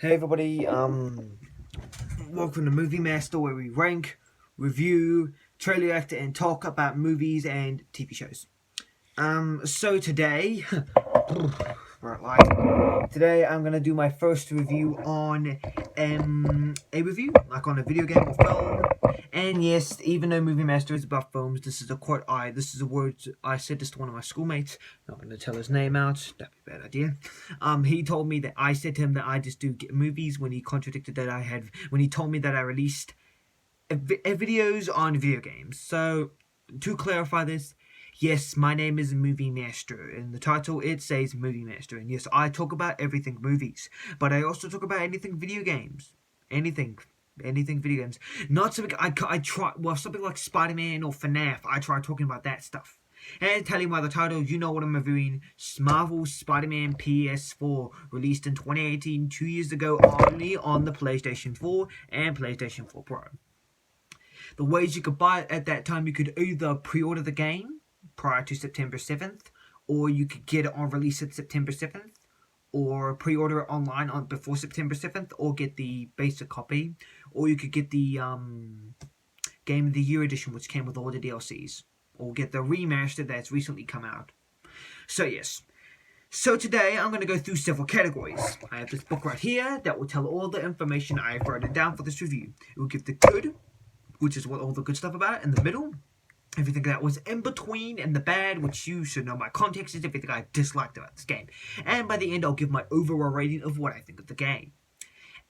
Hey everybody, welcome to Movie Master, where we rank, review, trailer react, and talk about movies and TV shows. So today, today I'm gonna do my first review on a review, like on a video game or film. And yes, even though Movie Master is about films, this is a word I said this to one of my schoolmates. Not gonna tell his name out. That'd be a bad idea. He told me that I said to him that I just do movies when he contradicted that when he told me that I released videos on video games. So to clarify this, yes, my name is Movie Master. In the title, it says Movie Master. And yes, I talk about everything movies. But I also talk about anything video games. Anything video games. Not something I try, well, something like Spider-Man or FNAF. I try talking about that stuff. And telling by the title, you know what I'm reviewing. Marvel's Spider-Man PS4, released in 2018, 2 years ago, only on the PlayStation 4 and PlayStation 4 Pro. The ways you could buy it at that time, you could either pre-order the game prior to September 7th, or you could get it on release at September 7th, or pre-order it online before September 7th, or get the basic copy, or you could get the Game of the Year edition, which came with all the DLCs, or get the remaster that's recently come out. So yes. So today I'm going to go through several categories. I have this book right here that will tell all the information I have written down for this review. It will give the good, which is what all the good stuff about, in the middle, everything that was in between, and the bad, which you should know my context is everything I disliked about this game. And by the end, I'll give my overall rating of what I think of the game.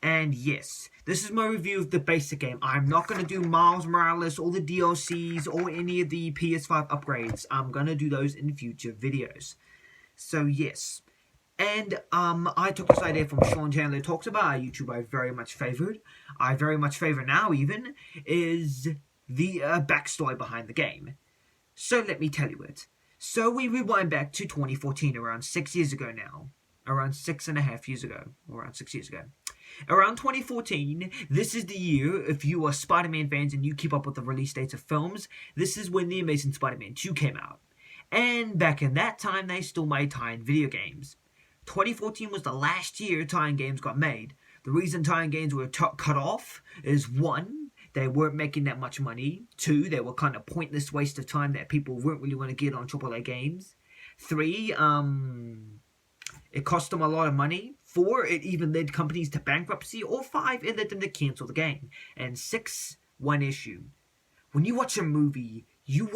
And yes, this is my review of the basic game. I'm not going to do Miles Morales, or the DLCs, or any of the PS5 upgrades. I'm going to do those in future videos. So yes. And I took this idea from Sean Chandler Talks About, a YouTuber I very much favored. I very much favor now even, is the backstory behind the game. So let me tell you it. So we rewind back to 2014, around 6 years ago now. Around 6.5 years ago. Around 6 years ago. Around 2014, this is the year, if you are Spider-Man fans and you keep up with the release dates of films, this is when The Amazing Spider-Man 2 came out. And back in that time, they still made tie-in video games. 2014 was the last year tie-in games got made. The reason tie-in games were cut off is 1, they weren't making that much money. 2, they were kind of pointless waste of time that people weren't really want to get on AAA games. 3, it cost them a lot of money. 4, it even led companies to bankruptcy. Or 5, it led them to cancel the game. And 6, one issue. When you watch a movie, you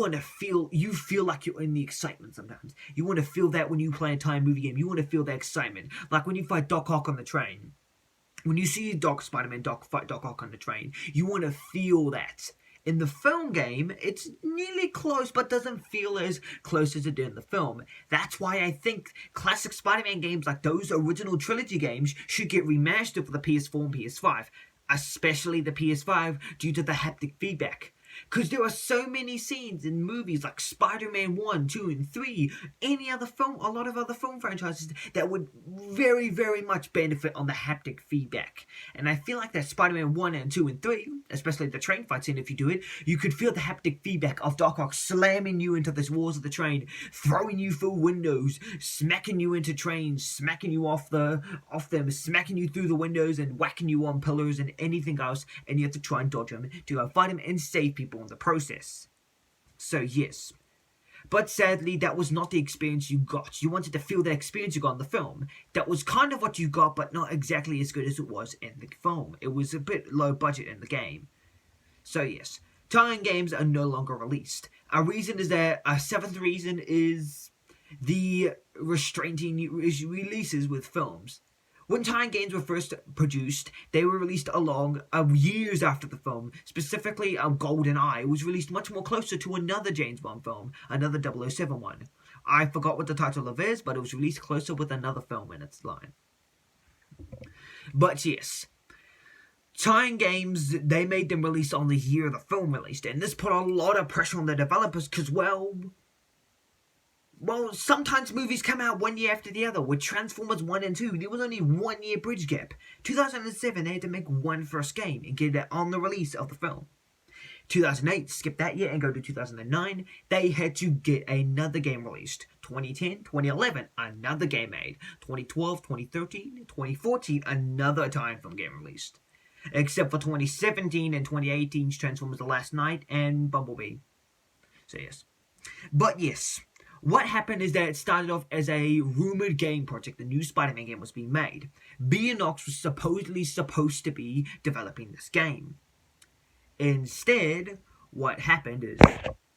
feel like you're in the excitement sometimes. You want to feel that when you play a time movie game. You want to feel that excitement. Like when you fight Doc Ock on the train. When you see Spider-Man fight Doc Ock on the train, you want to feel that. In the film game, it's nearly close, but doesn't feel as close as it did in the film. That's why I think classic Spider-Man games like those original trilogy games should get remastered for the PS4 and PS5. Especially the PS5 due to the haptic feedback. Because there are so many scenes in movies like Spider-Man 1, 2, and 3, a lot of other film franchises that would very, very much benefit on the haptic feedback. And I feel like that Spider-Man 1 and 2 and 3, especially the train fight scene if you do it, you could feel the haptic feedback of Doc Ock slamming you into the walls of the train, throwing you through windows, smacking you into trains, smacking you off them, smacking you through the windows and whacking you on pillars and anything else, and you have to try and dodge them to fight them and save people in the process. So yes, but sadly that was not the experience you got. You wanted to feel the experience you got in the film. That was kind of what you got, but not exactly as good as it was in the film. It was a bit low budget in the game. So yes, tie-in games are no longer released. A 7th reason is the restraining releases with films. When tie-in games were first produced, they were released along years after the film. Specifically, GoldenEye was released much more closer to another James Bond film, another 007 one. I forgot what the title of it is, but it was released closer with another film in its line. But yes, tie-in games, they made them release on the year the film released, and this put a lot of pressure on the developers because, well, sometimes movies come out 1 year after the other. With Transformers 1 and 2, there was only 1 year bridge gap. 2007, they had to make one first game and get it on the release of the film. 2008, skip that year and go to 2009, they had to get another game released. 2010, 2011, another game made. 2012, 2013, 2014, another Time Film game released. Except for 2017 and 2018's Transformers The Last Night and Bumblebee. So yes. But yes, what happened is that it started off as a rumored game project. The new Spider-Man game was being made. Beanox was supposedly supposed to be developing this game. Instead, what happened is...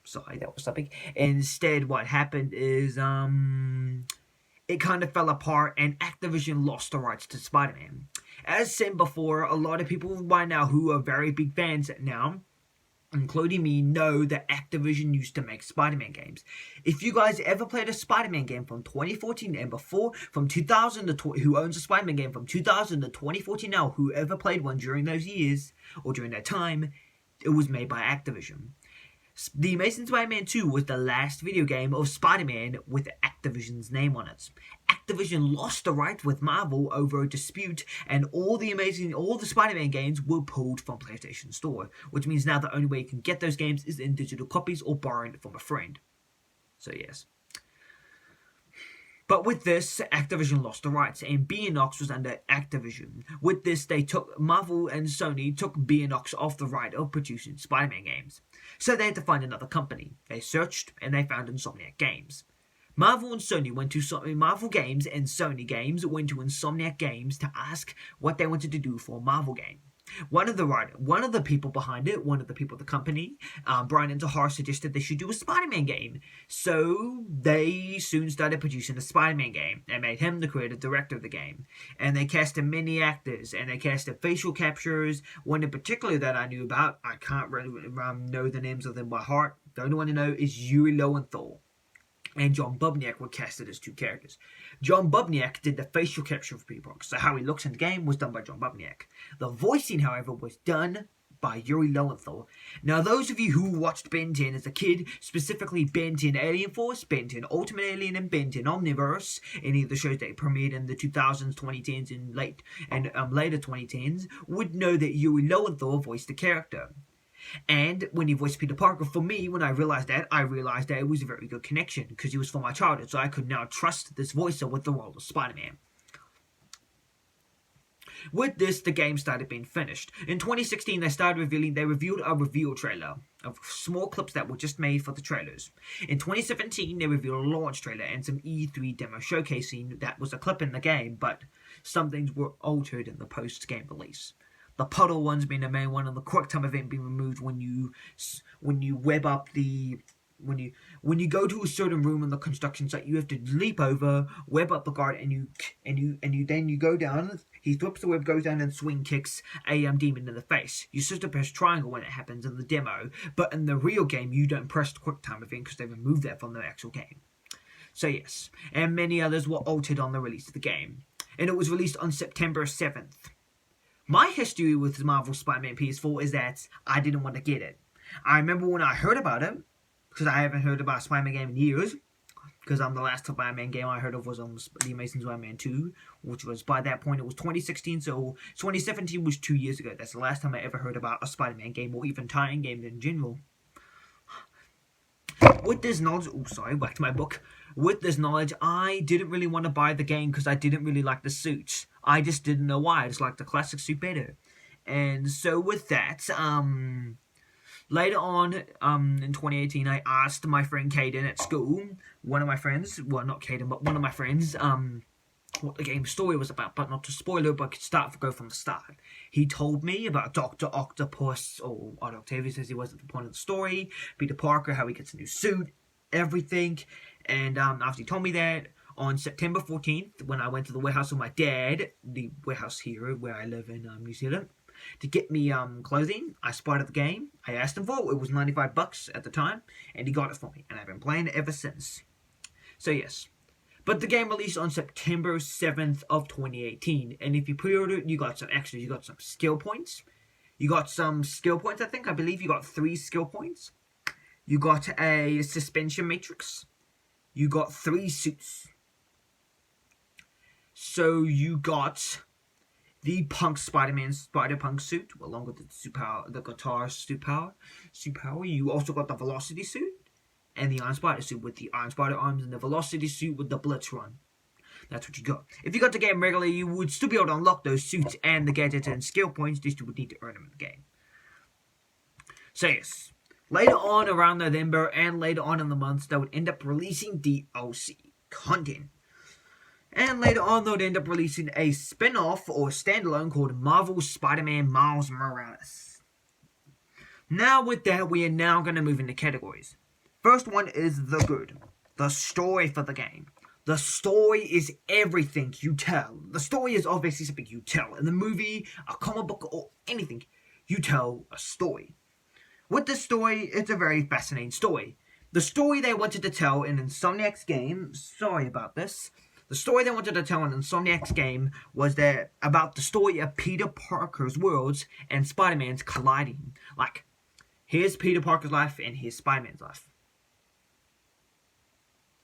Sorry, that was something. Instead, what happened is, it kind of fell apart and Activision lost the rights to Spider-Man. As said before, a lot of people by now who are very big fans now, including me, know that Activision used to make Spider-Man games. If you guys ever played a Spider-Man game from 2014 and before, from 2000 to who owns a Spider-Man game from 2000 to 2014 now, whoever played one during those years, or during that time, it was made by Activision. The Amazing Spider-Man 2 was the last video game of Spider-Man with Activision's name on it. Activision lost the rights with Marvel over a dispute, and all the Spider-Man games were pulled from PlayStation Store, which means now the only way you can get those games is in digital copies or borrowing it from a friend. So yes. But with this, Activision lost the rights, and Beanox was under Activision. With this, Marvel and Sony took Beanox off the right of producing Spider-Man games. So they had to find another company. They searched, and they found Insomniac Games. Marvel Games and Sony went to Insomniac Games to ask what they wanted to do for a Marvel game. One of the people behind it, one of the people at the company, Brian and Tahar, suggested they should do a Spider-Man game. So they soon started producing a Spider-Man game and made him the creative director of the game. And they casted many actors and they casted facial captures. One in particular that I knew about, I can't really know the names of them by heart. The only one I know is Yuri Lowenthal and John Bubniak were casted as two characters. John Bubniak did the facial capture of Peter Parker, so how he looks in the game was done by John Bubniak. The voicing, however, was done by Yuri Lowenthal. Now, those of you who watched Ben 10 as a kid, specifically Ben 10 Alien Force, Ben 10 Ultimate Alien, and Ben 10 Omniverse, any of the shows that premiered in the 2000s, 2010s, and later 2010s, would know that Yuri Lowenthal voiced the character. And when he voiced Peter Parker, for me, when I realized that it was a very good connection, because he was from my childhood, so I could now trust this voicer with the role of Spider-Man. With this, the game started being finished. In 2016, they revealed a reveal trailer of small clips that were just made for the trailers. In 2017, they revealed a launch trailer and some E3 demo showcasing that was a clip in the game, but some things were altered in the post-game release. The puddle ones being the main one, and the QuickTime event being removed when you web up the when you go to a certain room in the construction site. You have to leap over, web up the guard, and you go down. He flips the web, goes down, and swing kicks a demon in the face. You just press triangle when it happens in the demo, but in the real game you don't press the QuickTime event because they removed that from the actual game. So yes, and many others were altered on the release of the game, and it was released on September 7th. My history with Marvel Spider-Man PS4 is that I didn't want to get it. I remember when I heard about it, because I haven't heard about a Spider-Man game in years, because the last Spider-Man game I heard of was The Amazing Spider-Man 2, which was, by that point, it was 2016, so 2017 was 2 years ago. That's the last time I ever heard about a Spider-Man game, or even tie-in game in general. With this knowledge, back to my book. With this knowledge, I didn't really want to buy the game because I didn't really like the suits. I just didn't know why. I just liked the classic suit better. And so with that, later on, in 2018, I asked my friend Caden at school, one of my friends, well, not Caden, but one of my friends, what the game's story was about, but not to spoil it, but go from the start. He told me about Dr. Octopus, or Otto Octavius as he was at the point of the story, Peter Parker, how he gets a new suit, everything, and after he told me that, on September 14th, when I went to the warehouse with my dad, the warehouse here where I live in New Zealand, to get me clothing, I spotted the game. I asked him for it. It was $95 at the time, and he got it for me, and I've been playing it ever since. So yes. But the game released on September 7th of 2018, and if you pre-order it, you got some extras. You got some skill points. I believe you got 3 skill points. You got a suspension matrix. You got 3 suits. So you got the punk Spider-Man Spider-Punk suit, along with the guitar suit power. You also got the Velocity suit and the Iron Spider suit with the Iron Spider arms, and the Velocity suit with the Blitz run. That's what you got. If you got the game regularly, you would still be able to unlock those suits and the gadgets and skill points. Just you would need to earn them in the game. So yes, later on around November and later on in the months, they would end up releasing DLC content. And later on, they'll end up releasing a spin-off or standalone called Marvel's Spider-Man Miles Morales. Now with that, we are now going to move into categories. First one is the good. The story for the game. The story is everything you tell. The story is obviously something you tell. In the movie, a comic book, or anything, you tell a story. With this story, it's a very fascinating story. The story they wanted to tell in Insomniac's game, sorry about this, the story they wanted to tell in Insomniac's game was that about the story of Peter Parker's worlds and Spider-Man's colliding. Like, here's Peter Parker's life and here's Spider-Man's life.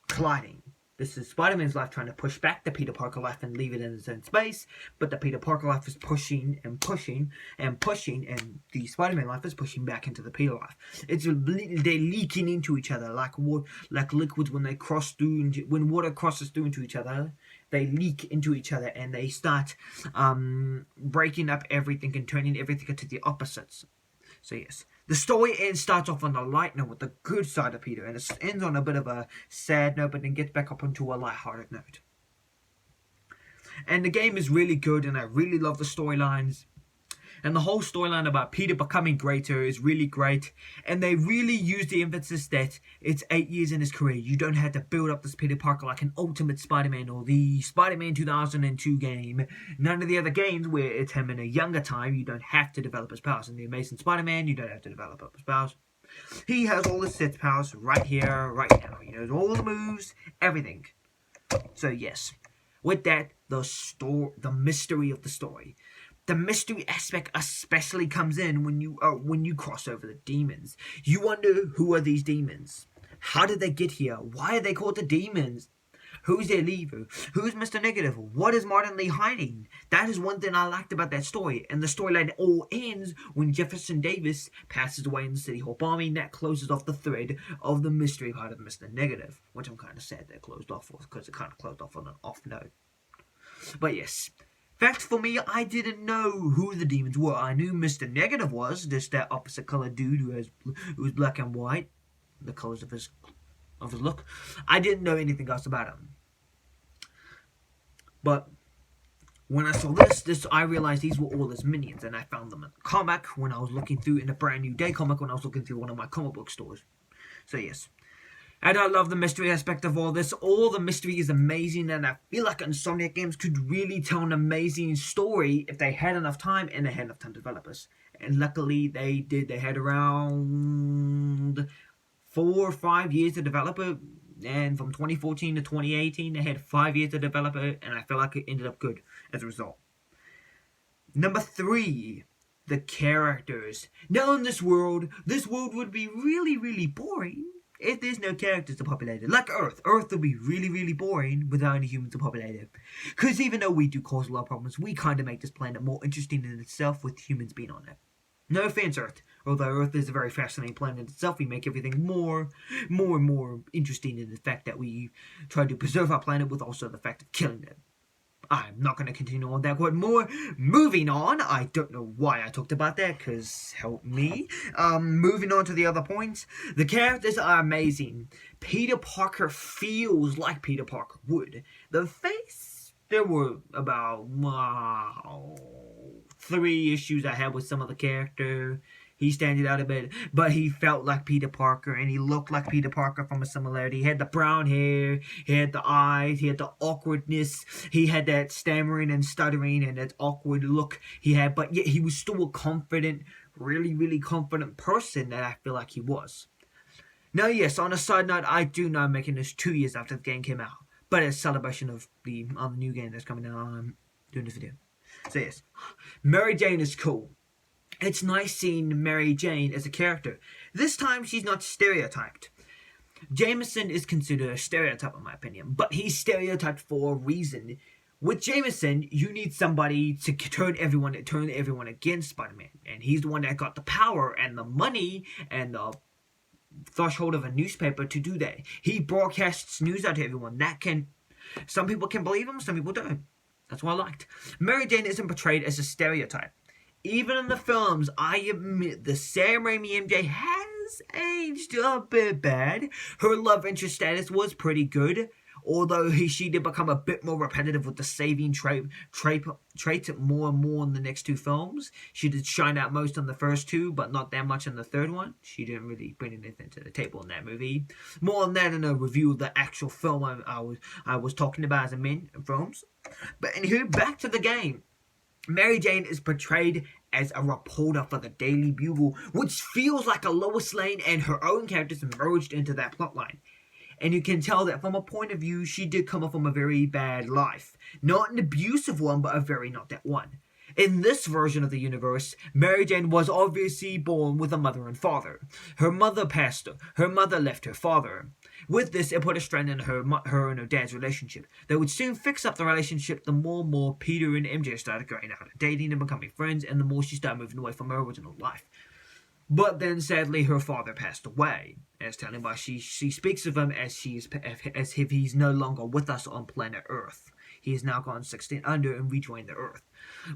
Colliding. This is Spider-Man's life trying to push back the Peter Parker life and leave it in its own space, but the Peter Parker life is pushing and pushing and pushing, and the Spider-Man life is pushing back into the Peter life. They're leaking into each other like liquids when they cross through. When water crosses through into each other, they leak into each other and they start breaking up everything and turning everything into the opposites. So yes, the story starts off on a light note with the good side of Peter, and it ends on a bit of a sad note, but then gets back up onto a light-hearted note. And the game is really good, and I really love the storylines. And the whole storyline about Peter becoming greater is really great. And they really use the emphasis that it's 8 years in his career. You don't have to build up this Peter Parker like an Ultimate Spider-Man or the Spider-Man 2002 game. None of the other games where it's him in a younger time, you don't have to develop his powers. In the Amazing Spider-Man, you don't have to develop up his powers. He has all his set powers right here, right now. He knows all the moves, everything. So yes, with that, the mystery of the story. The mystery aspect especially comes in when you cross over the demons. You wonder, who are these demons? How did they get here? Why are they called the demons? Who's their leader? Who's Mr. Negative? What is Martin Lee hiding? That is one thing I liked about that story. And the storyline all ends when Jefferson Davis passes away in the City Hall bombing. That closes off the thread of the mystery part of Mr. Negative, which I'm kind of sad that closed off with, because it kind of closed off on an off note. But yes. Fact for me, I didn't know who the demons were. I knew Mr. Negative was just that opposite color dude who was black and white, the colors of his look. I didn't know anything else about him. But when I saw this, I realized these were all his minions, and I found them in a comic when I was looking through in a Brand New Day comic when I was looking through one of my comic book stores. So yes. And I love the mystery aspect of all this. All the mystery is amazing, and I feel like Insomniac Games could really tell an amazing story if they had enough time, and they had enough time to develop us. And luckily they did. They had around 4 or 5 years to develop it, and from 2014 to 2018 they had 5 years to develop it, and I feel like it ended up good as a result. Number 3, the characters. Now in this world would be really, really boring if there's no characters to populate it. Like Earth. Earth would be really, really boring without any humans to populate it. Because even though we do cause a lot of problems, we kind of make this planet more interesting in itself with humans being on it. No offense, Earth. Although Earth is a very fascinating planet itself, we make everything more and more interesting in the fact that we try to preserve our planet with also the fact of killing it. I'm not going to continue on that word more. Moving on. I don't know why I talked about that, because help me. Moving on to the other points. The characters are amazing. Peter Parker feels like Peter Parker would. The face, there were about 3 issues I had with some of the character. He standing out a bit, but he felt like Peter Parker, and he looked like Peter Parker from a similarity. He had the brown hair, he had the eyes, he had the awkwardness, he had that stammering and stuttering and that awkward look he had, but yet he was still a confident, really, really confident person that I feel like he was. Now, yes, on a side note, I do know I'm making this 2 years after the game came out, but as a celebration of the new game that's coming out, I'm doing this video. So yes, Mary Jane is cool. It's nice seeing Mary Jane as a character. This time, she's not stereotyped. Jameson is considered a stereotype in my opinion, but he's stereotyped for a reason. With Jameson, you need somebody to turn everyone against Spider-Man, and he's the one that got the power and the money and the threshold of a newspaper to do that. He broadcasts news out to everyone. Some people can believe him, some people don't. That's what I liked. Mary Jane isn't portrayed as a stereotype. Even in the films, I admit the Sam Raimi MJ has aged a bit bad. Her love interest status was pretty good, although she did become a bit more repetitive with the saving trait more and more in the next two films. She did shine out most in the first two, but not that much in the third one. She didn't really bring anything to the table in that movie. More on that in a review of the actual film I was talking about as a main films. But anywho, back to the game. Mary Jane is portrayed as a reporter for the Daily Bugle, which feels like a Lois Lane and her own characters merged into that plotline. And you can tell that from a point of view, she did come up from a very bad life. Not an abusive one, but a very not that one. In this version of the universe, Mary Jane was obviously born with a mother and father. Her mother passed her. Her mother left her father. With this, it put a strain in her and her dad's relationship. They would soon fix up the relationship the more and more Peter and MJ started going out and dating and becoming friends, and the more she started moving away from her original life. But then, sadly, her father passed away. As telling why she speaks of him as if he's no longer with us on planet Earth. He has now gone 16 under and rejoined the Earth.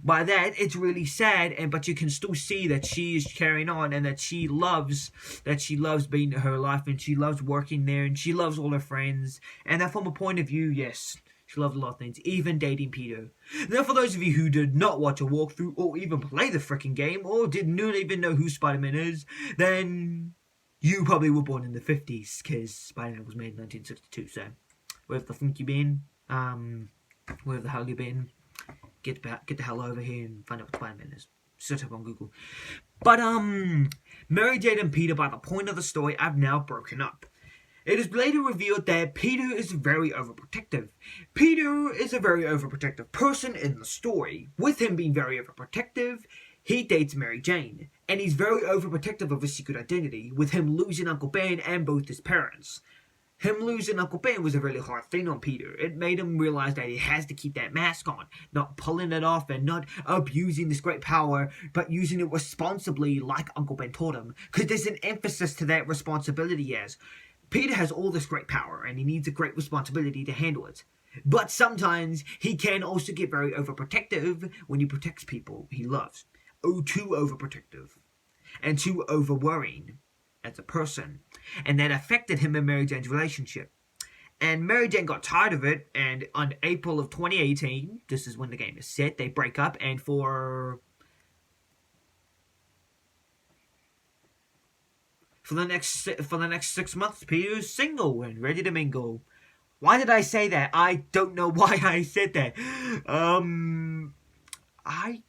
By that, it's really sad, but you can still see that she is carrying on and that she loves being her life, and she loves working there, and she loves all her friends. And that from a point of view, yes, she loved a lot of things, even dating Peter. Now, for those of you who did not watch a walkthrough or even play the freaking game or did not even know who Spider-Man is, then you probably were born in the 50s, because Spider-Man was made in 1962, so wherever the fuck you been, wherever the hell you been, get the hell over here and find out what Spider-Man is. Search up on Google. But, Mary Jane and Peter, by the point of the story, have now broken up. It is later revealed that Peter is very overprotective. Peter is a very overprotective person in the story. With him being very overprotective, he dates Mary Jane, and he's very overprotective of his secret identity, with him losing Uncle Ben and both his parents. Him losing Uncle Ben was a really hard thing on Peter. It made him realize that he has to keep that mask on, not pulling it off and not abusing this great power, but using it responsibly like Uncle Ben taught him, because there's an emphasis to that responsibility as Peter has all this great power, and he needs a great responsibility to handle it. But sometimes he can also get very overprotective when he protects people he loves. Oh, too overprotective. And too over-worrying as a person. And that affected him and Mary Jane's relationship. And Mary Jane got tired of it, and on April of 2018, this is when the game is set, they break up, and for the next 6 months, Peter's single and ready to mingle. Why did I say that? I don't know why I said that. I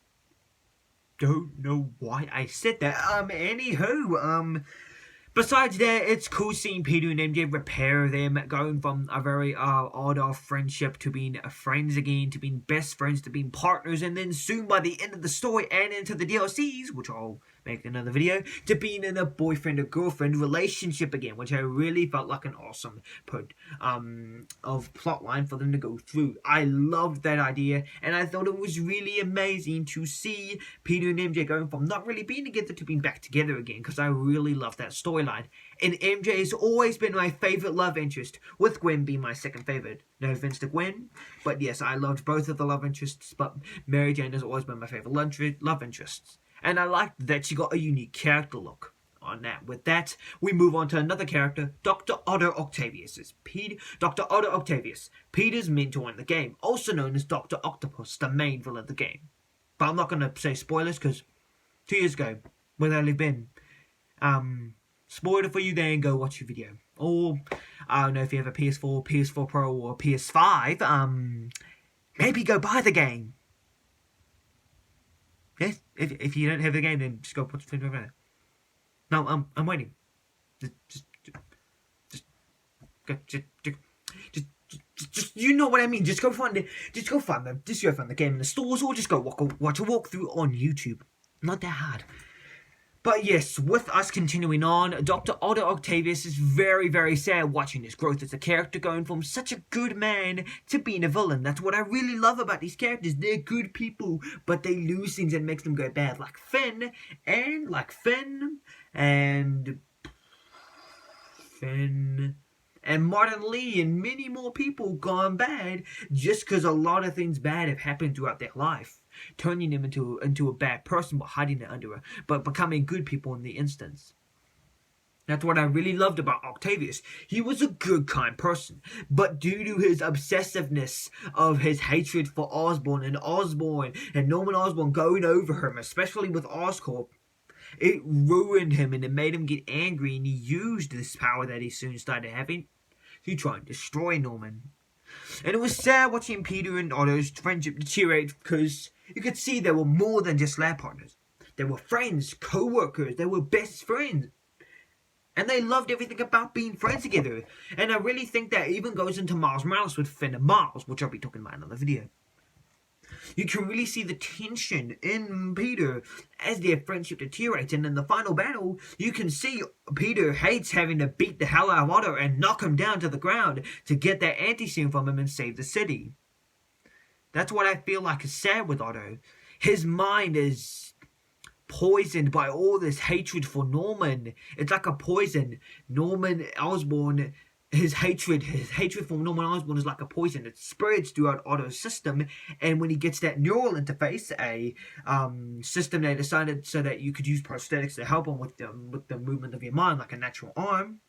don't know why I said that. Anywho, besides that, it's cool seeing Peter and MJ repair them, going from a very odd-off friendship to being friends again, to being best friends, to being partners, and then soon by the end of the story and into the DLCs, which I'll make another video, to being in a boyfriend or girlfriend relationship again, which I really felt like an awesome of plotline for them to go through. I loved that idea, and I thought it was really amazing to see Peter and MJ going from not really being together to being back together again, because I really loved that storyline. And MJ has always been my favorite love interest, with Gwen being my second favorite. No offense to Gwen, but yes, I loved both of the love interests, but Mary Jane has always been my favorite love interests. And I liked that she got a unique character look on that. With that, we move on to another character, Dr. Otto Octavius. Dr. Otto Octavius, Peter's mentor in the game, also known as Dr. Octopus, the main villain of the game. But I'm not going to say spoilers, because 2 years ago, where they've been, spoiler for you there and go watch your video. Or, I don't know if you have a PS4, PS4 Pro, or PS5, maybe go buy the game. Yes, if you don't have the game, then just go watch the video over there. No, I'm waiting. Just you know what I mean. Just go find the game in the stores, or just go watch a walkthrough on YouTube. Not that hard. But yes, with us continuing on, Dr. Otto Octavius is very, very sad watching his growth as a character, going from such a good man to being a villain. That's what I really love about these characters. They're good people, but they lose things that makes them go bad. Like Finn and Martin Lee and many more people gone bad just because a lot of things bad have happened throughout their life, turning them into a bad person but hiding it under but becoming good people in the instance. That's what I really loved about Octavius. He was a good, kind person, but due to his obsessiveness of his hatred for Osborn and Norman Osborn going over him, especially with Oscorp, it ruined him and it made him get angry, and he used this power that he soon started having to try and destroy Norman. And it was sad watching Peter and Otto's friendship deteriorate because you could see they were more than just lab partners. They were friends, co-workers, they were best friends. And they loved everything about being friends together. And I really think that even goes into Miles Morales with Finn and Miles, which I'll be talking about in another video. You can really see the tension in Peter as their friendship deteriorates. And in the final battle, you can see Peter hates having to beat the hell out of Otto and knock him down to the ground to get that anti-serum from him and save the city. That's what I feel like is sad with Otto. His mind is poisoned by all this hatred for Norman. It's like a poison. Norman Osborn, his hatred for Norman Osborn is like a poison. It spreads throughout Otto's system, and when he gets that neural interface, a system they decided so that you could use prosthetics to help him with the movement of your mind, like a natural arm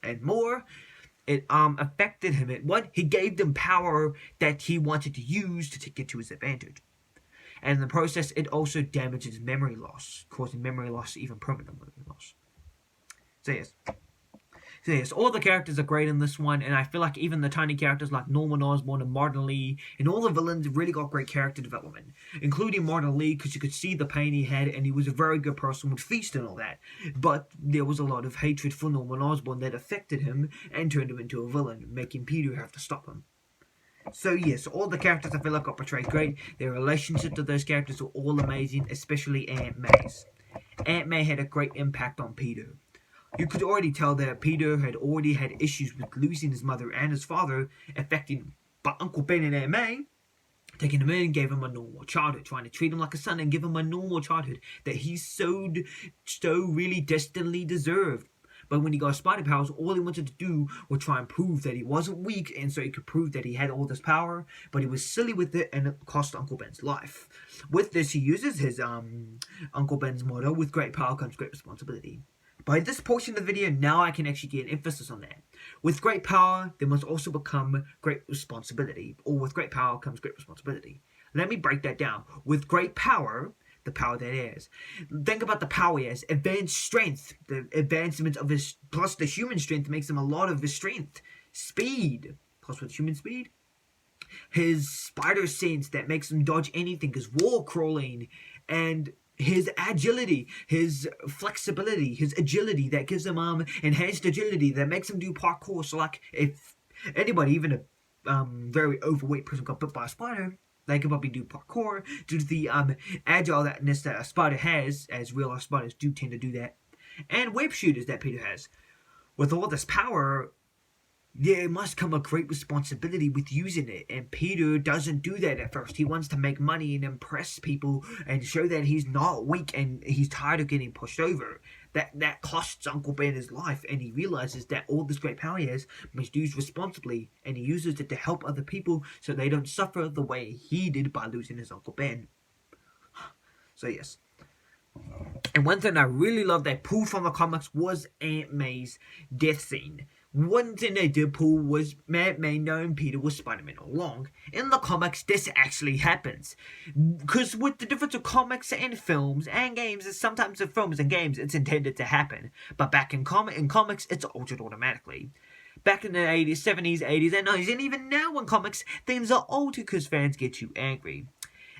and more, it affected him. He gave them power that he wanted to use to get to his advantage. And in the process, it also damages memory loss, causing memory loss, even permanent memory loss. So yes, all the characters are great in this one, and I feel like even the tiny characters like Norman Osborn and Martin Lee, and all the villains really got great character development, including Martin Lee, because you could see the pain he had, and he was a very good person with Feast and all that. But there was a lot of hatred for Norman Osborn that affected him and turned him into a villain, making Peter have to stop him. So yes, all the characters I feel like got portrayed great. Their relationship to those characters were all amazing, especially Aunt May's. Aunt May had a great impact on Peter. You could already tell that Peter had already had issues with losing his mother and his father, affecting him. But Uncle Ben and Aunt May, taking him in, gave him a normal childhood, trying to treat him like a son and give him a normal childhood that he so really desperately deserved. But when he got spider powers, all he wanted to do was try and prove that he wasn't weak, and so he could prove that he had all this power, but he was silly with it, and it cost Uncle Ben's life. With this, he uses his Uncle Ben's motto, with great power comes great responsibility. By this portion of the video, now I can actually get an emphasis on that. With great power, there must also become great responsibility, or with great power comes great responsibility. Let me break that down. With great power, the power that is. Think about the power he has. Advanced strength. The advancement of his, plus the human strength makes him a lot of his strength. Speed. Plus with human speed. His spider sense that makes him dodge anything. His wall crawling. And his agility. His flexibility. His agility that gives him enhanced agility that makes him do parkour. So like if anybody, even a very overweight person got bit by a spider, they can probably do parkour due to the agileness that a spider has, as real life spiders do tend to do that. And web shooters that Peter has. With all this power, there must come a great responsibility with using it. And Peter doesn't do that at first. He wants to make money and impress people and show that he's not weak and he's tired of getting pushed over. That costs Uncle Ben his life, and he realizes that all this great power he has must be used responsibly, and he uses it to help other people so they don't suffer the way he did by losing his Uncle Ben. So yes. And one thing I really loved they pulled from the comics was Aunt May's death scene. One thing they did pull was Aunt May knowing Peter was Spider-Man all along. In the comics, this actually happens. Because with the difference of comics and films and games, is sometimes in films and games it's intended to happen. But back in comics, it's altered automatically. Back in the 80s, 70s, 80s, and 90s, and even now in comics, things are altered because fans get too angry.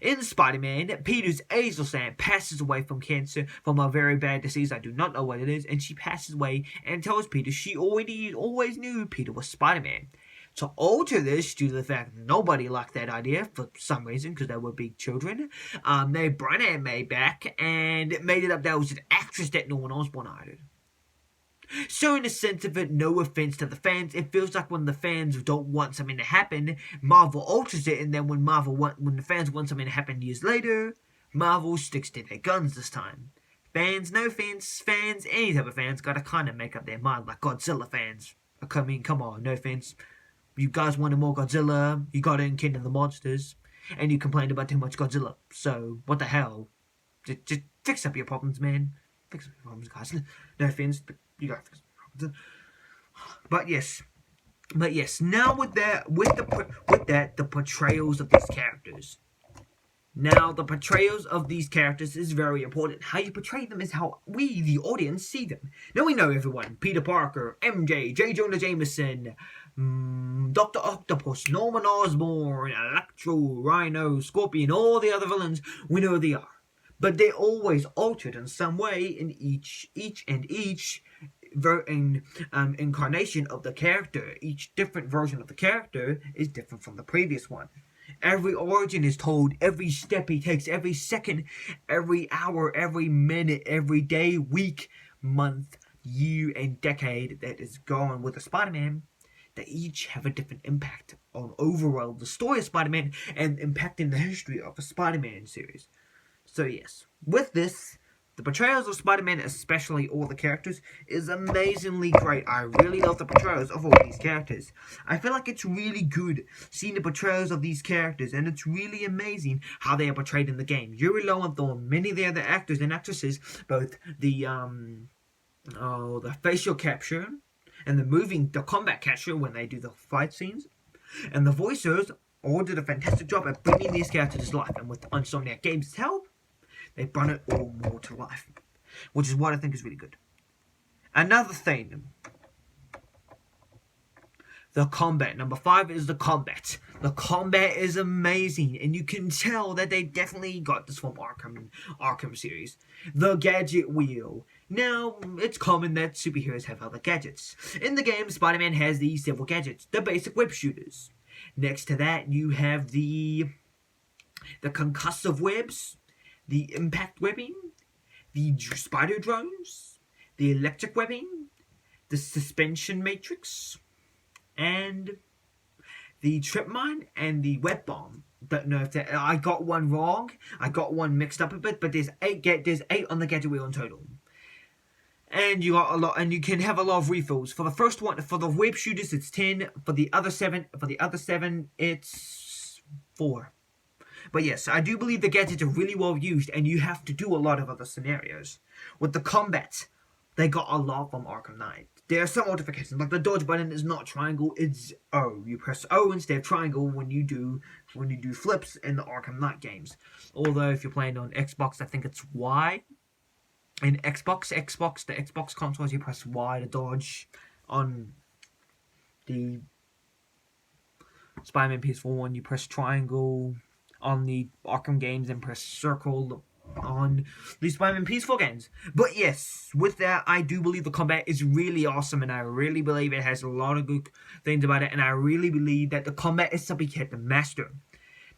In Spider-Man, Peter's Azel's aunt passes away from cancer, from a very bad disease. I do not know what it is, and she passes away and tells Peter she always knew Peter was Spider-Man. to alter this due to the fact that nobody liked that idea for some reason because they were big children. They brought Aunt May back and it made it up that was an actress that no one else wanted. So in a sense of it, no offense to the fans, it feels like when the fans don't want something to happen, Marvel alters it, and then when the fans want something to happen years later, Marvel sticks to their guns this time. Fans, no offense, fans, any type of fans, gotta kind of make up their mind, like Godzilla fans. I mean, come on, no offense. You guys wanted more Godzilla, you got in King of the Monsters, and you complained about too much Godzilla. So, what the hell? Just fix up your problems, man. Fix up your problems, guys. No offense, but you gotta fix up your problems. But yes. Now with that, the portrayals of these characters. Now, the portrayals of these characters is very important. How you portray them is how we, the audience, see them. Now we know everyone. Peter Parker, MJ, J. Jonah Jameson, Dr. Octopus, Norman Osborn, Electro, Rhino, Scorpion, all the other villains, we know who they are. But they're always altered in some way in each incarnation of the character. Each different version of the character is different from the previous one. Every origin is told, every step he takes, every second, every hour, every minute, every day, week, month, year, and decade that is gone with a Spider-Man. They each have a different impact on overall the story of Spider-Man and impacting the history of the Spider-Man series. So yes, with this, the portrayals of Spider-Man, especially all the characters, is amazingly great. I really love the portrayals of all these characters. I feel like it's really good seeing the portrayals of these characters, and it's really amazing how they are portrayed in the game. Yuri Lowenthal, many of the other actors and actresses, both the facial capture and the combat capture when they do the fight scenes, and the voices all did a fantastic job at bringing these characters to life. And with Insomniac Games' help, they brought it all more to life, which is what I think is really good. Another thing, the combat. Number 5 is the combat. The combat is amazing, and you can tell that they definitely got this from Arkham series. The gadget wheel. Now, it's common that superheroes have other gadgets. In the game, Spider-Man has these several gadgets. The basic web shooters. Next to that, you have the concussive webs, the impact webbing, the spider drones, the electric webbing, the suspension matrix, and the trip mine and the web bomb. Don't know if I got one wrong. I got one mixed up a bit, but there's 8 on the gadget wheel in total. And you got a lot, and you can have a lot of refills. For the first one, for the web shooters, it's 10. For the other 7, it's 4. But yes, I do believe the gadgets are really well used, and you have to do a lot of other scenarios. With the combat, they got a lot from Arkham Knight. There are some modifications, like the dodge button is not triangle, it's O. You press O instead of triangle when you do flips in the Arkham Knight games. Although if you're playing on Xbox, I think it's Y. In the Xbox consoles, you press Y to dodge. On the Spider-Man ps4 one, you press triangle. On the Arkham games, and press circle on the Spider-Man ps4 games. But yes, with that, I do believe the combat is really awesome, and I really believe it has a lot of good things about it, and I really believe that the combat is something you have to master.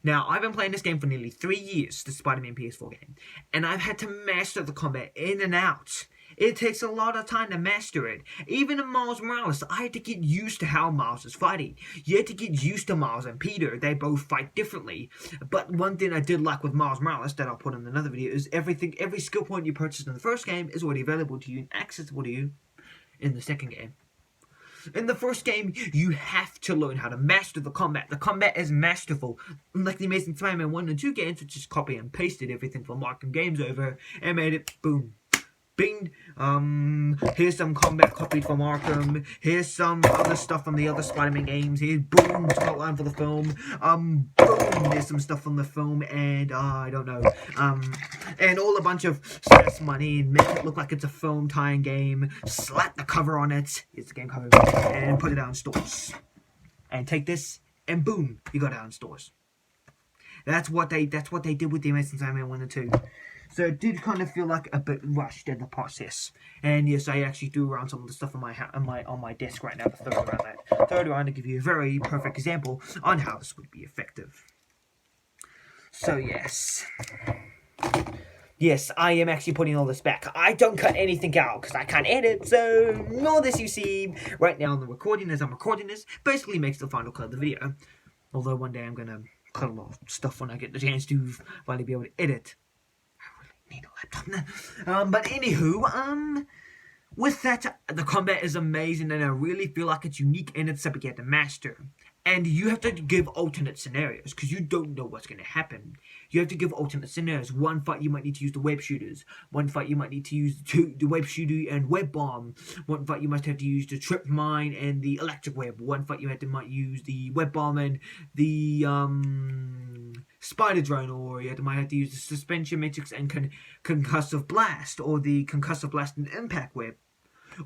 Now, I've been playing this game for nearly 3 years, the Spider-Man ps4 game, and I've had to master the combat in and out. It takes a lot of time to master it. Even in Miles Morales, I had to get used to how Miles is fighting. You had to get used to Miles and Peter. They both fight differently. But one thing I did like with Miles Morales that I'll put in another video is every skill point you purchased in the first game is already available to you and accessible to you in the second game. In the first game, you have to learn how to master the combat. The combat is masterful. Unlike the Amazing Spider-Man 1 and 2 games, which just copy and pasted everything from Arkham games over and made it, boom. Bing, here's some combat copied from Arkham, here's some other stuff from the other Spider-Man games, here's boom, outline for the film, boom, there's some stuff from the film, and, I don't know, and all a bunch of stress money, and make it look like it's a film tie-in game, slap the cover on it, here's the game cover, and put it out in stores. And take this, and boom, you got it out in stores. That's what they did with the Amazing Spider-Man 1 and 2. So it did kind of feel like a bit rushed in the process. And yes, I actually do around some of the stuff on my desk right now to throw around that. third round to give you a very perfect example on how this would be effective. So yes. Yes, I am actually putting all this back. I don't cut anything out because I can't edit, so all this you see right now in the recording as I'm recording this basically makes the final cut of the video. Although one day I'm going to cut a lot of stuff when I get the chance to finally be able to edit. I really need a laptop. But anywho, with that, the combat is amazing and I really feel like it's unique and it's something you have to master. And you have to give alternate scenarios because you don't know what's going to happen. You have to give alternate scenarios. One fight you might need to use the web shooters. One fight you might need to use the web shooter and web bomb. One fight you must have to use the trip mine and the electric web. One fight you might use the web bomb and the spider drone, or you might have to use the suspension matrix and concussive blast, or the concussive blast and impact web.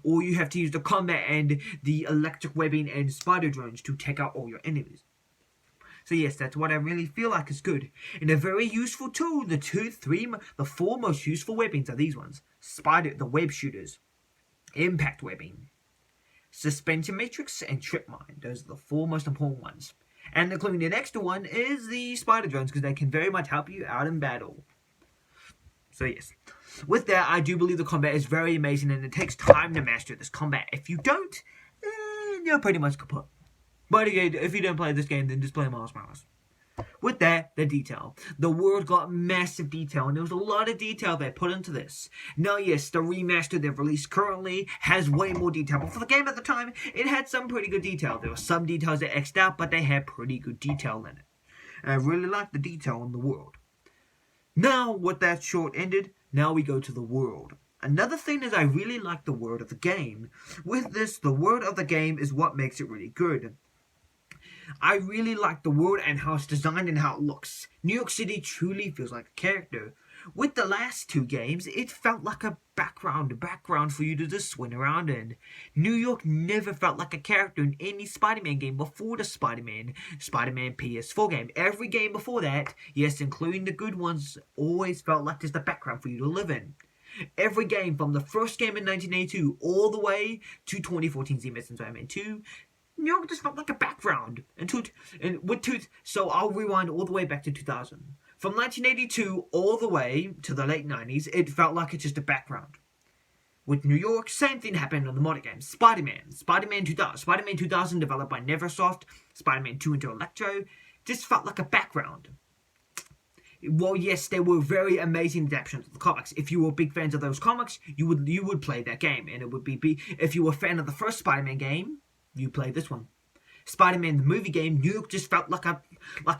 Or you have to use the combat and the electric webbing and spider drones to take out all your enemies. So yes, that's what I really feel like is good. And a very useful tool, the four most useful webbings are these ones. The web shooters, impact webbing, suspension matrix, and trip mine. Those are the four most important ones. And including the next one is the spider drones, because they can very much help you out in battle. So yes, with that, I do believe the combat is very amazing and it takes time to master this combat. If you don't, you're pretty much kaput. But again, if you don't play this game, then just play Miles Morales. With that, the detail. The world got massive detail, and there was a lot of detail they put into this. Now, yes, the remaster they've released currently has way more detail, but for the game at the time, it had some pretty good detail. There were some details that X'd out, but they had pretty good detail in it. And I really like the detail in the world. Now, with that short ended, now we go to the world. Another thing is I really like the world of the game. With this, the world of the game is what makes it really good. I really like the world and how it's designed and how it looks. New York City truly feels like a character. With the last two games, it felt like a background for you to just swing around in. New York never felt like a character in any Spider-Man game before the Spider-Man ps4 game. Every game before that, yes, including the good ones, always felt like just a background for you to live in. Every game from the first game in 1982 all the way to 2014's Amazing Spider-Man 2, New York just felt like a background. So I'll rewind all the way back to 2000. From 1982 all the way to the late 90s, it felt like it's just a background. With New York, same thing happened on the modern games. Spider-Man 2000 developed by Neversoft, Spider-Man 2 into Electro, just felt like a background. Well, yes, they were very amazing adaptations of the comics. If you were big fans of those comics, you would play that game, and it would be if you were a fan of the first Spider-Man game, you play this one. Spider-Man the movie game, New York just felt like a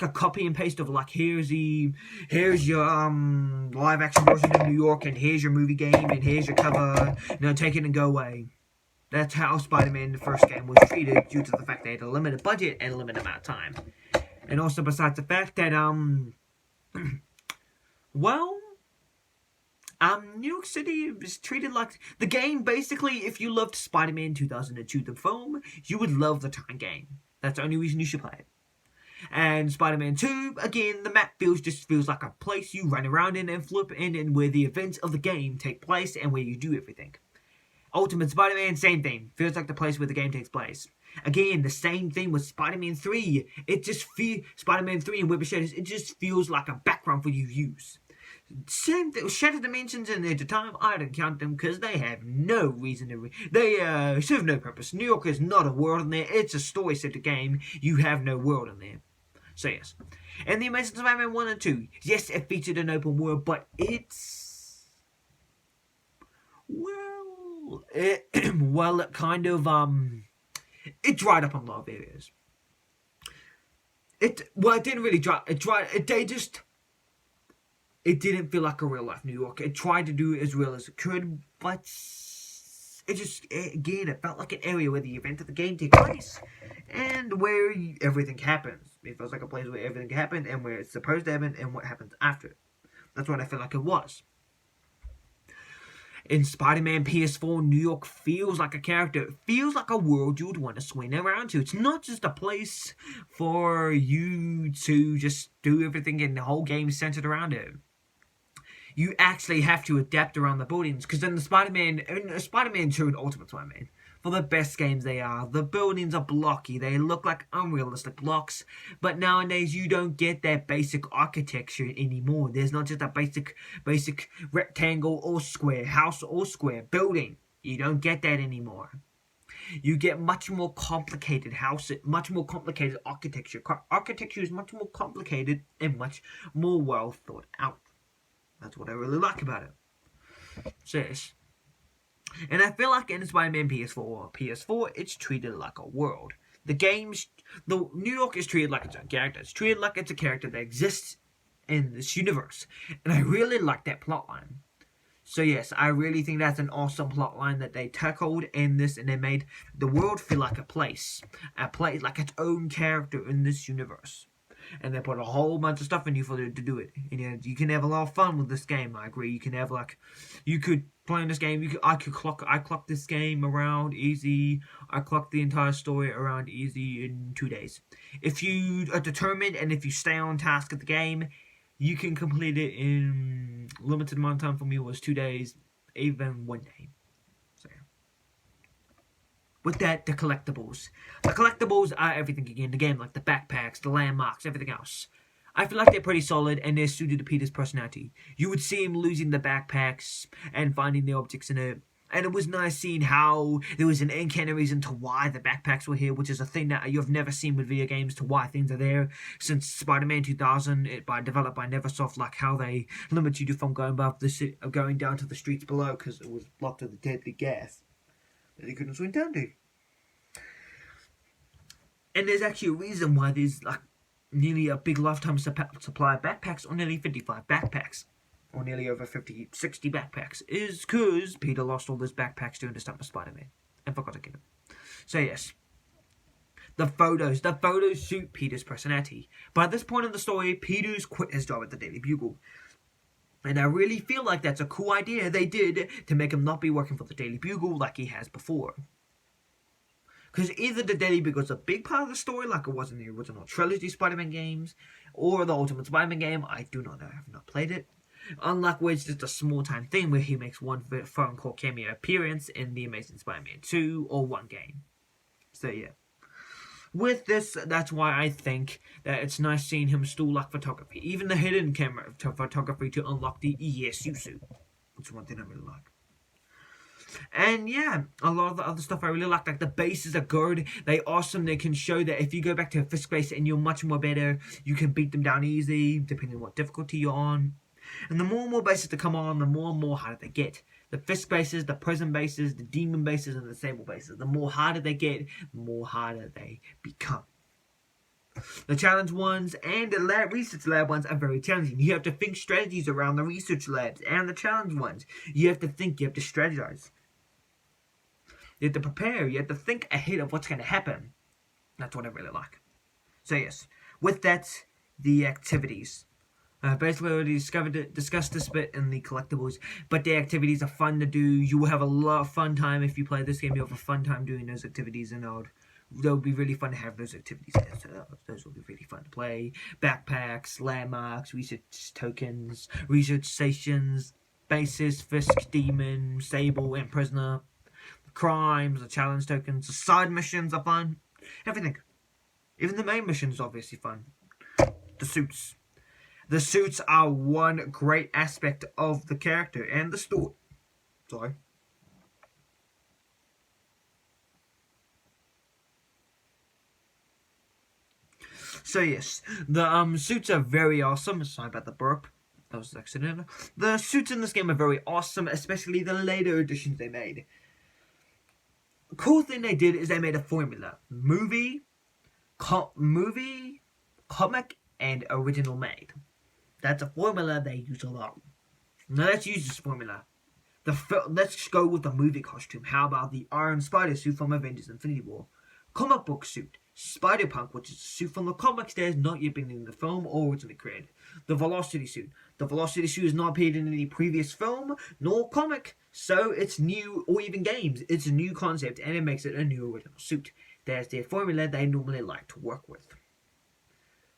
copy and paste of like here's your live action version of New York, and here's your movie game, and here's your cover. Now take it and go away. That's how Spider-Man the first game was treated, due to the fact they had a limited budget and a limited amount of time, and also besides the fact that New York City is treated like the game. Basically, if you loved Spider-Man 2002, the film, you would love the time game. That's the only reason you should play it. And Spider-Man 2, again, the map just feels like a place you run around in and flip in, and where the events of the game take place and where you do everything. Ultimate Spider-Man, same thing. Feels like the place where the game takes place. Again, the same thing with Spider-Man 3. Spider-Man 3 and Web of Shadows, it just feels like a background for you to use. Same thing, Shattered Dimensions, and at the time, I don't count them because they have no reason to. They serve no purpose. New York is not a world in there. It's a story-centered game. You have no world in there. So yes. And the Amazing Spider-Man 1 and 2. Yes, it featured an open world, but it's... it kind of, it dried up in a lot of areas. It didn't really dry. It didn't feel like a real-life New York. It tried to do it as real as it could, but it felt like an area where the event of the game takes place, and where everything happens. It feels like a place where everything happened, and where it's supposed to happen, and what happens after it. That's what I feel like it was. In Spider-Man PS4, New York feels like a character. It feels like a world you would want to swing around to. It's not just a place for you to just do everything and the whole game is centered around it. You actually have to adapt around the buildings, because in Spider-Man 2 and Ultimate Spider-Man, for the best games they are. The buildings are blocky, they look like unrealistic blocks, but nowadays you don't get that basic architecture anymore. There's not just a basic rectangle or square, house or square building. You don't get that anymore. You get much more complicated houses, much more complicated architecture. Architecture is much more complicated and much more well thought out. That's what I really like about it. So yes. And I feel like in Spider-Man PS4, it's treated like a world. The New York is treated like its own character. It's treated like it's a character that exists in this universe. And I really like that plotline. So yes, I really think that's an awesome plotline that they tackled in this, and they made the world feel like a place like its own character in this universe. And they put a whole bunch of stuff in you for it to do it. And you can have a lot of fun with this game. I agree. You can have you could play in this game. I clocked this game around easy. I clocked the entire story around easy in 2 days. If you are determined and if you stay on task at the game, you can complete it in limited amount of time. For me, it was 2 days, even 1 day. So yeah. With that, the collectibles. The collectibles are everything again. The game, like the backpacks, the landmarks, everything else. I feel like they're pretty solid and they're suited to Peter's personality. You would see him losing the backpacks and finding the objects in it. And it was nice seeing how there was an in-canon reason to why the backpacks were here, which is a thing that you've never seen with video games, to why things are there since Spider-Man 2000, developed by Neversoft, like how they limit you from going down to the streets below because it was blocked with the deadly gas that they couldn't swing down to. And there's actually a reason why there's like nearly a big lifetime supply of backpacks, or nearly 55 backpacks, or nearly over 60 backpacks, is because Peter lost all his backpacks during the time of Spider-Man and forgot to get them. So yes, the photos suit Peter's personality. By this point in the story, Peter's quit his job at the Daily Bugle. And I really feel like that's a cool idea they did to make him not be working for the Daily Bugle like he has before. Because either the Daily Bugle is a big part of the story, like it was in the original trilogy Spider-Man games, or the Ultimate Spider-Man game. I do not know. I have not played it. Unlike where it's just a small-time thing where he makes one phone call cameo appearance in The Amazing Spider-Man 2 or one game. So yeah. With this, that's why I think that it's nice seeing him still like photography. Even the hidden camera photography to unlock the ESU suit. Which is one thing I really like. And yeah, a lot of the other stuff I really like the bases are good. They're awesome. They can show that if you go back to a Fisk base and you're much more better, you can beat them down easy, depending on what difficulty you're on. And the more and more bases that come on, the more and more harder they get. The Fisk bases, the Prison bases, the Demon bases, and the Sable bases. The more harder they get, the more harder they become. The challenge ones and the research lab ones are very challenging. You have to think strategies around the research labs and the challenge ones. You have to think, you have to strategize. You have to prepare, you have to think ahead of what's going to happen. That's what I really like. So yes, with that, the activities. Basically, we already discussed this bit in the collectibles, but the activities are fun to do. You will have a lot of fun time if you play this game. You'll have a fun time doing those activities, and they'll be really fun to have those activities there. So those will be really fun to play. Backpacks, landmarks, research tokens, research stations, bases, Fisk, Demon, Sable, and Prisoner. The crimes, the challenge tokens, the side missions are fun. Everything. Even the main mission is obviously fun. The suits. The suits are one great aspect of the character and the story. Sorry. So yes, the suits are very awesome. Sorry about the burp. That was accidental. The suits in this game are very awesome, especially the later editions they made. The cool thing they did is they made a formula. Movie, comic, and original made. That's a formula they use a lot. Now let's use this formula. Let's go with the movie costume. How about the Iron Spider suit from Avengers Infinity War? Comic book suit. Spider-Punk, which is a suit from the comics that has not yet been in the film or originally created. The Velocity suit. The Velocity suit has not appeared in any previous film nor comic, so it's new, or even games. It's a new concept and it makes it a new original suit. That's their formula they normally like to work with.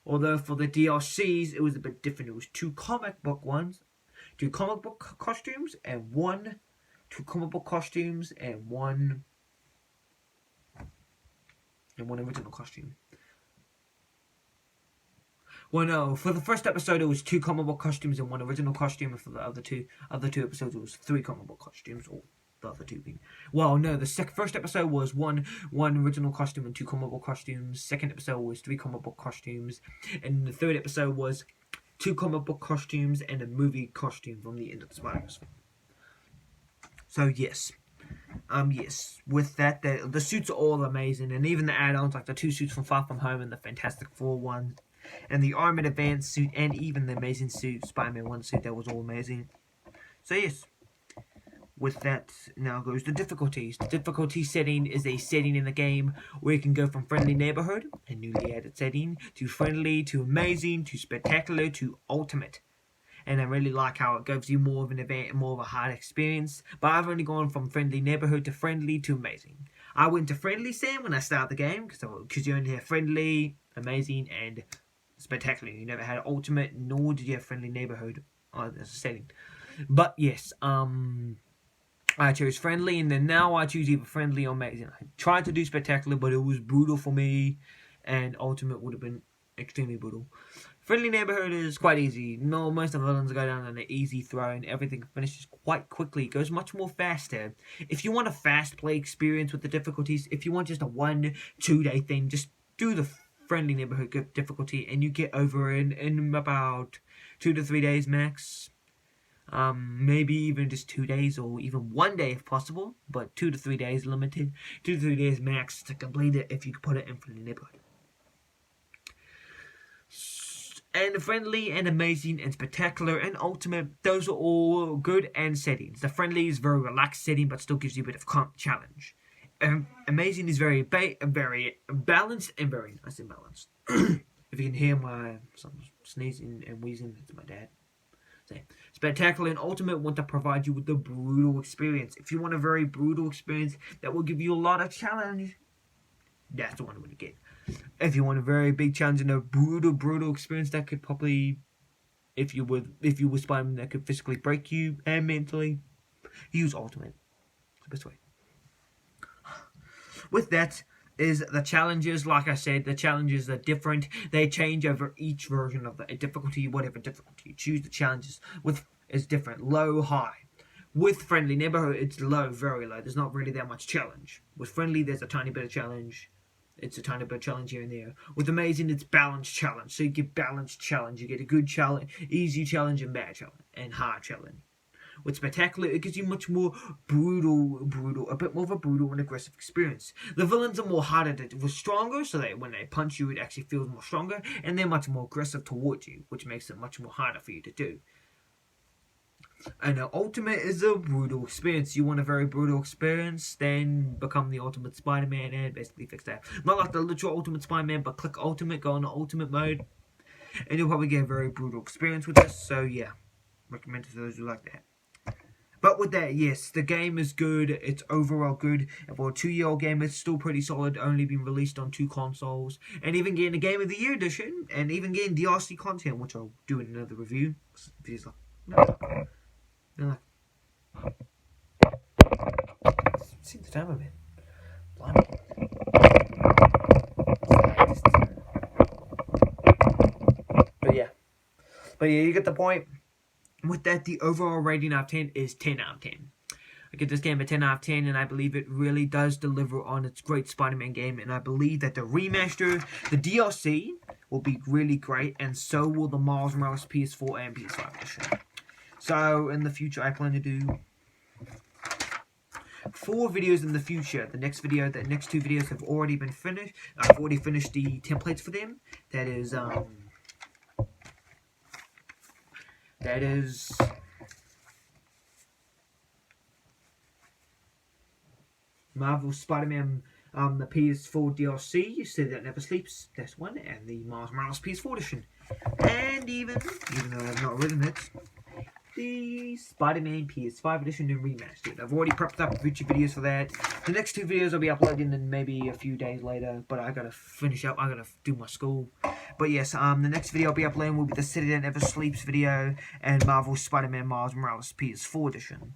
Although for the DLCs, it was a bit different. It was two comic book costumes, and one and one original costume. Well, no, for the first episode it was 2 comic book costumes and 1 original costume, and for the other two episodes it was 3 comic book costumes, or the other 2 being. Well, no, the first episode was one original costume and 2 comic book costumes. Second episode was 3 comic book costumes, and the third episode was 2 comic book costumes and a movie costume from the End of the Spider-Verse film. So yes. With that, the suits are all amazing, and even the add-ons like the 2 suits from Far From Home and the Fantastic Four one, and the Iron Man Advanced suit, and even the amazing suit, Spider-Man 1 suit, that was all amazing. So yes, with that, now goes the difficulties. The difficulty setting is a setting in the game where you can go from friendly neighborhood, a newly added setting, to friendly, to amazing, to spectacular, to ultimate. And I really like how it gives you more of an event, more of a hard experience. But I've only gone from friendly neighborhood to friendly to amazing. I went to friendly, Sam, when I started the game, because you only have friendly, amazing, and spectacular. You never had ultimate, nor did you have friendly neighborhood as a setting. But yes, I chose friendly, and then now I choose either friendly or amazing. I tried to do spectacular, but it was brutal for me, and ultimate would have been extremely brutal. Friendly neighborhood is quite easy. No, most of the villains go down on an easy throw, and everything finishes quite quickly. It goes much more faster. If you want a fast play experience with the difficulties, if you want just a 1-2 day thing, just do the friendly neighborhood difficulty, and you get over in about 2 to 3 days max. Maybe even just 2 days, or even 1 day if possible, but 2 to 3 days limited. 2 to 3 days max to complete it if you put it in friendly neighborhood. And friendly and amazing and spectacular and ultimate, those are all good and settings. The friendly is very relaxed setting, but still gives you a bit of challenge. Amazing is very balanced and very nice and balanced. If you can hear my son sneezing and wheezing, it's my dad. So, spectacular and ultimate want to provide you with the brutal experience. If you want a very brutal experience that will give you a lot of challenge, that's the one to get. If you want a very big challenge and a brutal experience that could probably, if you were Spider-Man, that could physically break you and mentally, use ultimate. It's the best way. With that is the challenges. Like I said, the challenges are different. They change over each version of the difficulty. Whatever difficulty you choose, the challenges is different. Low, high. With friendly neighborhood, it's low, very low. There's not really that much challenge. With friendly, there's a tiny bit of challenge. It's a tiny bit of challenge here and there. With amazing, it's balanced challenge. So you get balanced challenge. You get a good challenge, easy challenge, and bad challenge, and hard challenge. With spectacular, it gives you much more brutal, a bit more of a brutal and aggressive experience. The villains are more harder, stronger, so that when they punch you, it actually feels more stronger, and they're much more aggressive towards you, which makes it much more harder for you to do. And the ultimate is a brutal experience. You want a very brutal experience, then become the Ultimate Spider-Man and basically fix that. Not like the literal Ultimate Spider-Man, but click Ultimate, go on the Ultimate mode, and you'll probably get a very brutal experience with this. So yeah, recommend to those who like that. But with that, yes, the game is good. It's overall good. And for a 2-year-old game, it's still pretty solid. Only been released on 2 consoles. And even getting a Game of the Year edition. And even getting DLC content, which I'll do in another review. No. See the time of it. But yeah, you get the point. With that, the overall rating out of 10 is 10 out of 10. I give this game a 10 out of 10, and I believe it really does deliver on its great Spider-Man game, and I believe that the remaster, the DLC, will be really great, and so will the Miles Morales PS4 and PS5 edition. So, in the future, I plan to do 4 videos in the future. The next 2 videos have already been finished. I've already finished the templates for them. That is Marvel Spider-Man, the PS4 DLC, You City That Never Sleeps, that's one, and the Miles Morales PS4 edition. And even though I've not written it, the Spider-Man PS5 edition and remastered. I've already prepped up future videos for that. The next 2 videos I'll be uploading in maybe a few days later, but I gotta finish up, I gotta do my school. But yes, the next video I'll be uploading will be the City That Never Sleeps video and Marvel Spider-Man Miles Morales PS4 edition.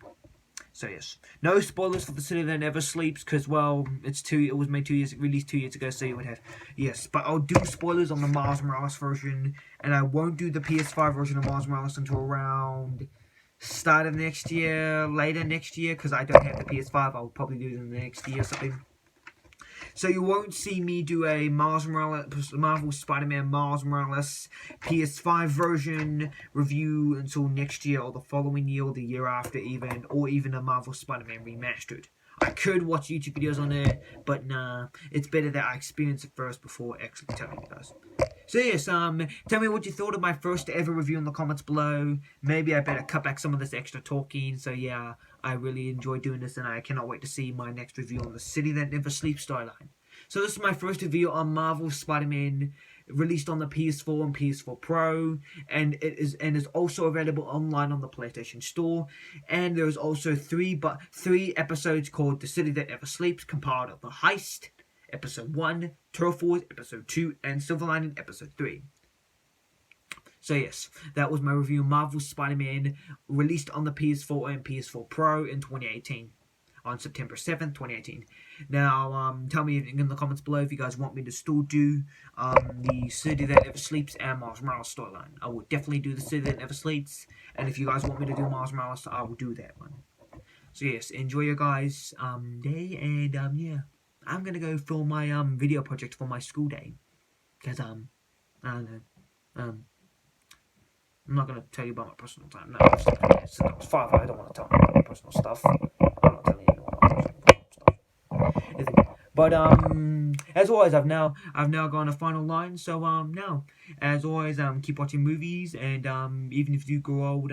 So yes, no spoilers for The City That Never Sleeps, because well, it was made released 2 years ago, so you would have, yes. But I'll do spoilers on the Miles Morales version, and I won't do the PS5 version of Miles Morales until around start of next year, later next year, because I don't have the PS5. I'll probably do it in the next year or something. So you won't see me do a Marvel Spider-Man Miles Morales PS5 version review until next year or the following year or the year after even, or even a Marvel Spider-Man Remastered. I could watch YouTube videos on it, but nah, it's better that I experience it first before actually telling you guys. So yes, tell me what you thought of my first ever review in the comments below. Maybe I better cut back some of this extra talking. So yeah, I really enjoy doing this, and I cannot wait to see my next review on The City That Never Sleeps storyline. So this is my first review on Marvel Spider-Man, released on the PS4 and PS4 Pro, and it is also available online on the PlayStation Store. And there's also three episodes called The City That Never Sleeps, compiled of The Heist, Episode 1, Turf Wars, Episode 2, and Silver Lining, Episode 3. So yes, that was my review of Marvel Spider-Man, released on the PS4 and PS4 Pro in 2018. On September 7th, 2018. Now, tell me in the comments below if you guys want me to still do The City That Never Sleeps and Miles Morales storyline. I will definitely do The City That Never Sleeps, and if you guys want me to do Miles Morales, I will do that one. So yes, enjoy your guys' day, and yeah, I'm gonna go film my video project for my school day, because I don't know, I'm not gonna tell you about my personal time. No, it's father. I don't want to tell you about my personal stuff. I'm not telling you about my personal stuff. But as always, I've now gone a final line. So now, as always, keep watching movies, and even if you grow old,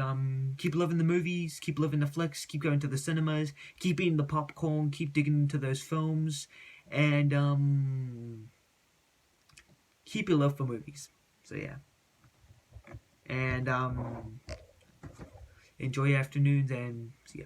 keep loving the movies, keep loving the flicks, keep going to the cinemas, keep eating the popcorn, keep digging into those films, and keep your love for movies. So yeah. And enjoy your afternoons, and see ya.